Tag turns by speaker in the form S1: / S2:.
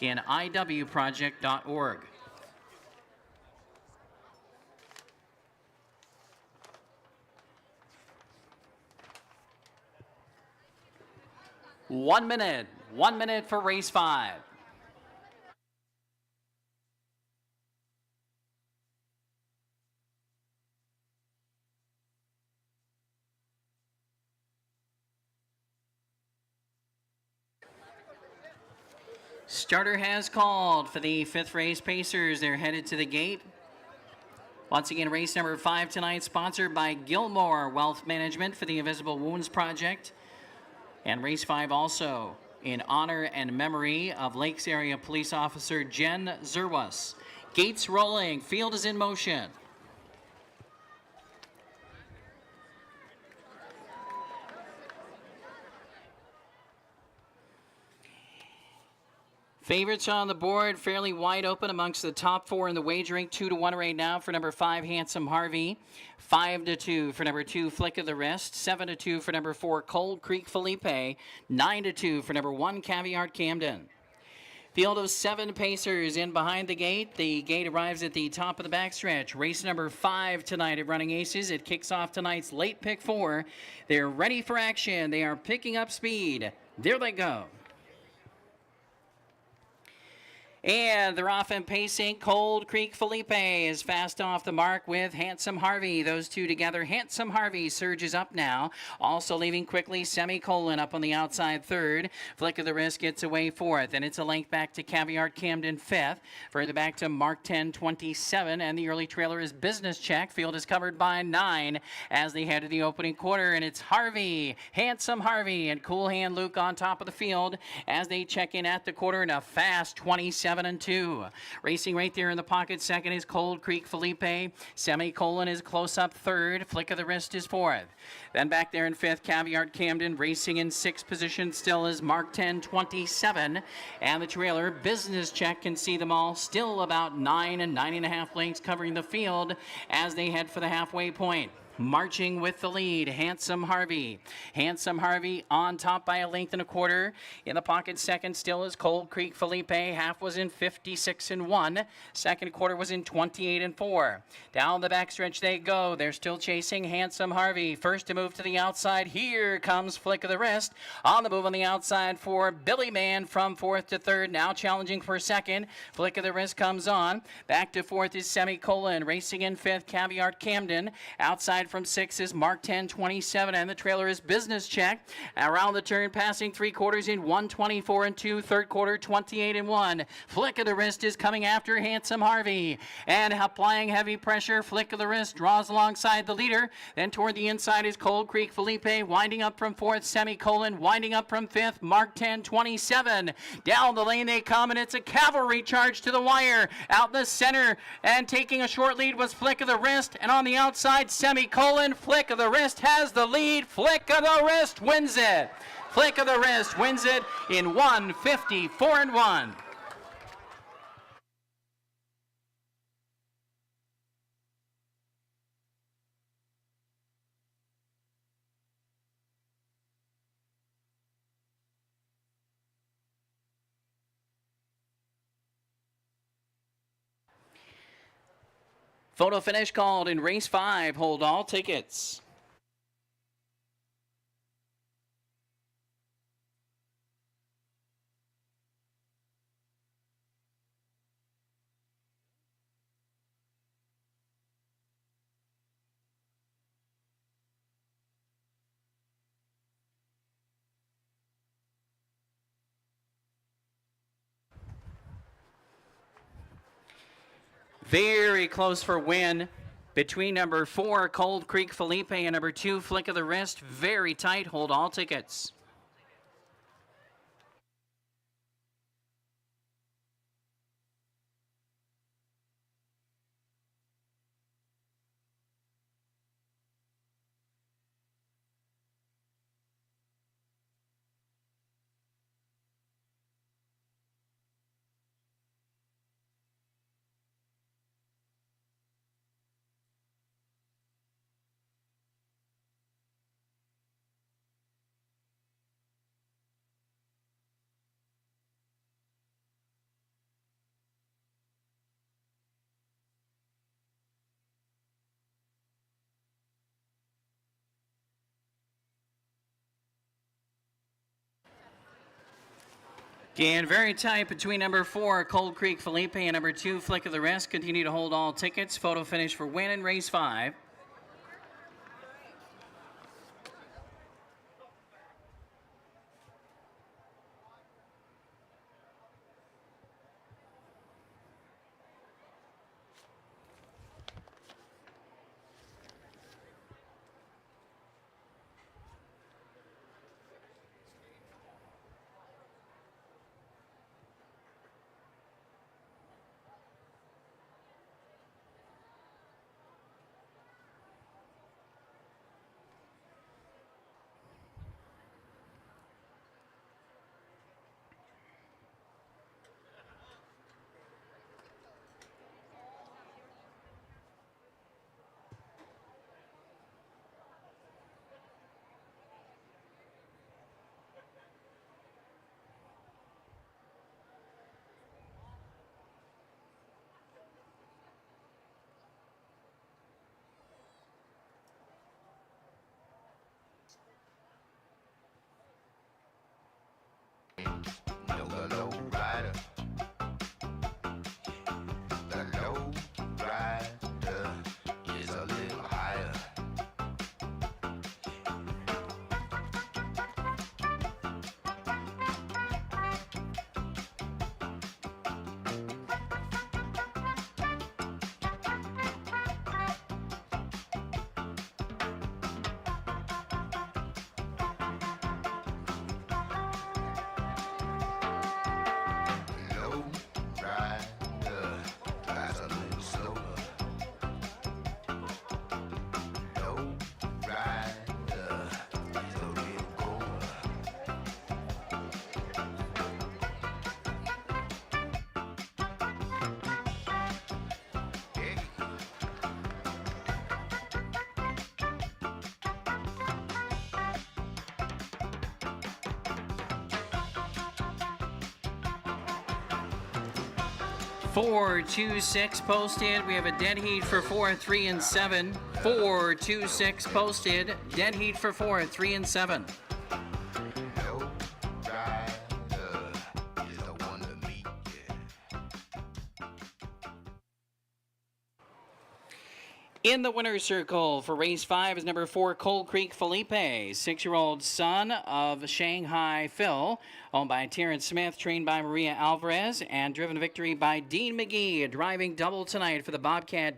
S1: Again, iwproject.org. One minute for race 5. Starter has called for the 5th race Pacers. They're headed to the gate. Once again, race number 5 tonight, sponsored by Gilmore Wealth Management for the Invisible Wounds Project. And race 5 also in honor and memory of Lakes Area Police Officer Jen Zerwas. Gates rolling, field is in motion. Favorites on the board, fairly wide open amongst the top 4 in the wagering. 2-1 right now for number 5, Handsome Harvey. 5-2 for number 2, Flick of the Wrist. 7-2 for number 4, Cold Creek Felipe. 9-2 for number 1, Caviar Camden. Field of 7 Pacers in behind the gate. The gate arrives at the top of the backstretch. Race number 5 tonight at Running Aces. It kicks off tonight's late pick 4. They're ready for action. They are picking up speed. There they go. And they're off and pacing. Cold Creek Felipe is fast off the mark with Handsome Harvey. Those two together. Handsome Harvey surges up now. Also leaving quickly, Semicolon up on the outside 3rd. Flick of the Wrist gets away 4th. And it's a length back to Caviar Camden 5th. Further back to Mark 10-27. And the early trailer is Business Check. Field is covered by 9 as they head to the opening quarter. And it's Harvey, Handsome Harvey, and Cool Hand Luke on top of the field as they check in at the quarter in a fast 27-2. Racing right there in the pocket. 2nd is Cold Creek Felipe. Semicolon is close up 3rd. Flick of the Wrist is 4th. Then back there in 5th, Caviar Camden. Racing in 6th position still is Mark 10-27. And the trailer, Business Check, can see them all. Still about 9 and 9.5 lengths covering the field as they head for the halfway point. Marching with the lead, Handsome Harvey. Handsome Harvey on top by a length and a quarter. In the pocket 2nd still is Cold Creek Felipe. Half was in 56-1. 2nd quarter was in 28-4. Down the backstretch they go. They're still chasing Handsome Harvey. First to move to the outside. Here comes Flick of the Wrist. On the move on the outside for Billy Man from 4th to 3rd. Now challenging for 2nd. Flick of the Wrist comes on. Back to 4th is Semicolon. Racing in 5th, Caviar Camden. Outside from 6 is Mark 10-27, and the trailer is Business Check. Around the turn, passing 3 quarters in 1:24-2, 3rd quarter 28-1. Flick of the Wrist is coming after Handsome Harvey, and applying heavy pressure. Flick of the Wrist draws alongside the leader. Then toward the inside is Cold Creek Felipe, winding up from 4th. Semicolon winding up from 5th. Mark 10-27. Down the lane they come, and it's a cavalry charge to the wire. Out the center, and taking a short lead was Flick of the Wrist, and on the outside, Semicolon. Flick of the Wrist has the lead. Flick of the Wrist wins it. Flick of the Wrist wins it in 1:54-1. Photo finish called in race 5. Hold all tickets. Very close for win between number 4, Cold Creek Felipe, and number 2, Flick of the Wrist. Very tight. Hold all tickets. And very tight between number 4, Cold Creek Felipe, and number 2, Flick of the Wrist. Continue to hold all tickets. Photo finish for win in race 5.
S2: The low rider. The low rider is a little higher. Low rider drives a little slower. Low rider is a real goer. Hey.
S1: Four, 2, 6 posted. We have a dead heat for 4, 3, and 7. 4, 2, 6 posted. Dead heat for 4, 3, and 7.
S2: Low rider is the one to meet, yeah.
S1: In the winner's circle for race 5 is number 4, Cold Creek Felipe, 6-year-old son of Shanghai Phil, owned by Terrence Smith, trained by Maria Alvarez, and driven to victory by Dean McGee, driving double tonight for the Bobcat.